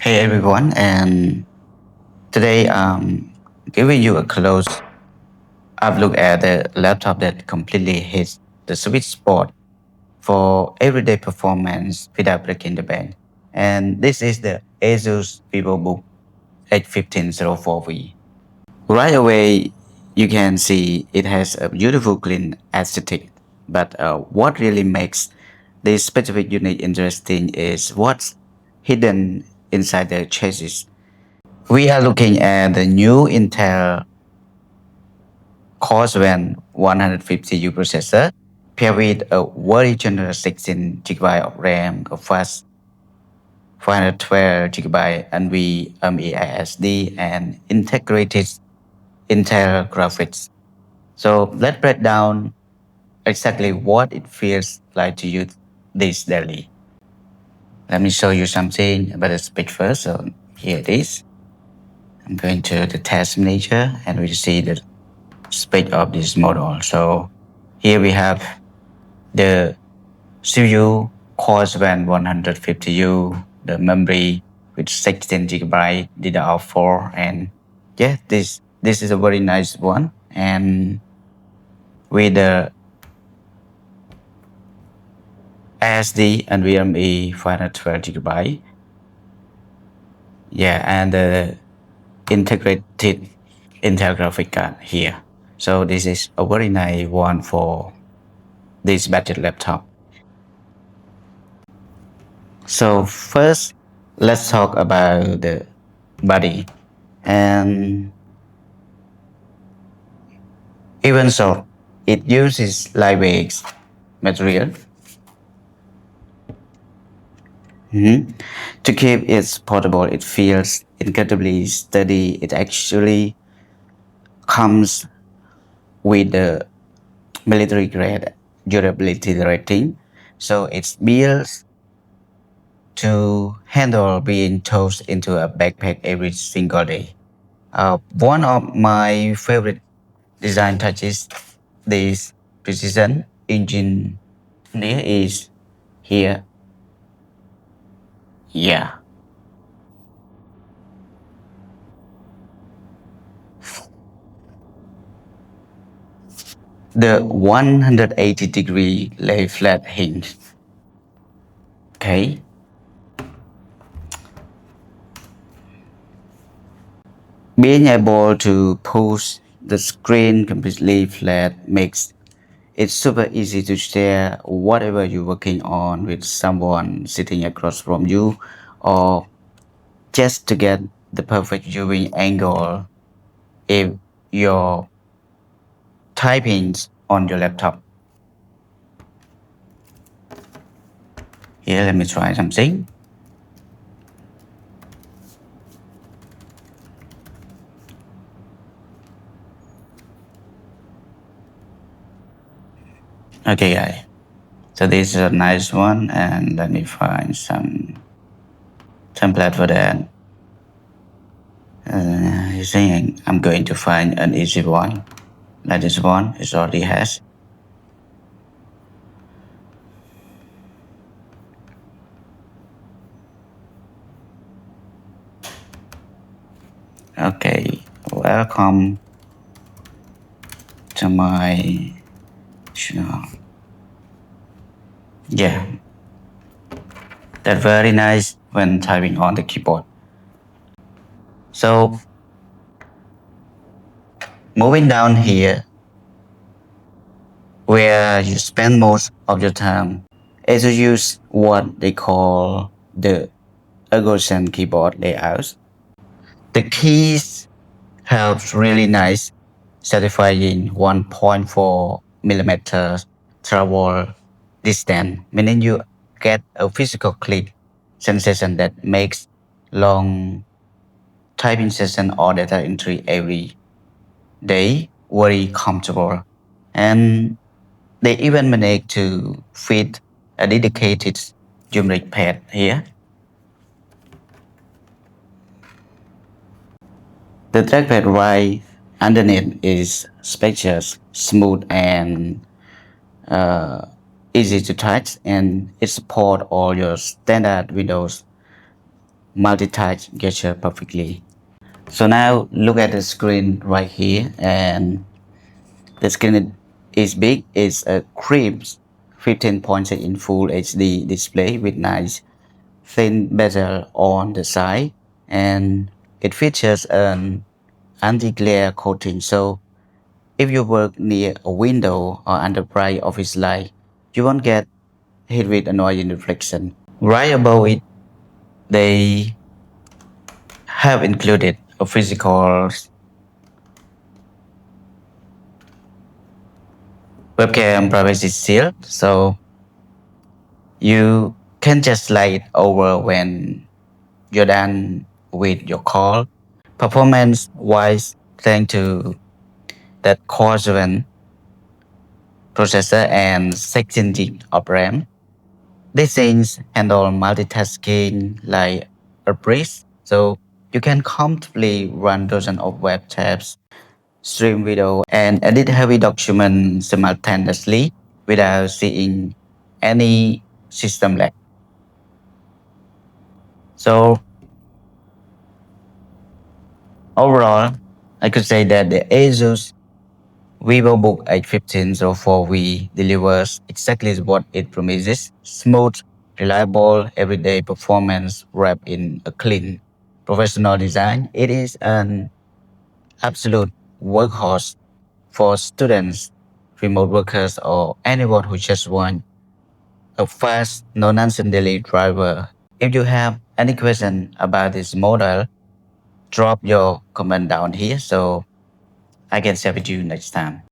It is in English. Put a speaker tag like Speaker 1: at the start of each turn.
Speaker 1: Hey everyone, and today I'm giving you a close up look at the laptop that completely hits the sweet spot for everyday performance without breaking the bank. And this is the Asus Vivobook X1504V. Right away, you can see it has a beautiful clean aesthetic, but what really makes this specific unit interesting is what's hidden inside the chassis. We are looking at the new Intel Core 7 150U processor paired with a very generous 16 GB of RAM, a fast 512 GB NVMe SSD, and integrated Intel graphics. So let's break down exactly what it feels like to use this daily. Let me show you something about the spec first. So here it is. I'm going to the test manager and we see the spec of this model. So here we have the CPU Core 7 150U, the memory with 16 GB DDR4, and yeah, this is a very nice one. And with the SSD and NVMe 512 GB, yeah, and the integrated Intel graphic card here. So this is a very nice one for this budget laptop. So first, let's talk about the body. And even so, it uses lightweight material to keep it portable. It feels incredibly sturdy. It actually comes with the military grade durability rating. So it's built to handle being tossed into a backpack every single day. One of my favorite design touches this precision engine is here. Yeah. The 180-degree lay flat hinge. Okay. Being able to push the screen completely flat makes it super easy to share whatever you're working on with someone sitting across from you, or just to get the perfect viewing angle if you're typing on your laptop. Here, let me try something. Okay, guys. So this is a nice one, and let me find some template for that. You think I'm going to find an easy one, like this one. It already has. Okay, welcome to my channel. Yeah, that's very nice when typing on the keyboard. So moving down here, where you spend most of your time, is to use what they call the ErgoSense keyboard layouts. The keys have really nice certifying 1.4 millimeters travel distance, meaning you get a physical click sensation that makes long typing session or data entry every day very comfortable. And they even managed to fit a dedicated numeric pad here. The trackpad right underneath is spacious, smooth, and uh, easy to touch, and it supports all your standard Windows multitask gesture perfectly. So now look at the screen right here, and the screen is big. It's a crisp 15.6 in Full HD display with nice thin bezel on the side, and it features an anti-glare coating. So if you work near a window or under bright office light, you won't get hit with annoying reflection. Right above it, they have included a physical webcam privacy shield, so you can just slide it over when you're done with your call. Performance wise, thanks to that Core 7 processor and 16 GB of RAM, these things handle multitasking like a breeze. So you can comfortably run dozens of web tabs, stream video, and edit heavy documents simultaneously without seeing any system lag. So overall, I could say that the Asus Vivobook X1504V delivers exactly what it promises: smooth, reliable, everyday performance wrapped in a clean, professional design. It is an absolute workhorse for students, remote workers, or anyone who just wants a fast, no-nonsense daily driver. If you have any question about this model, drop your comment down here so I can share with you next time.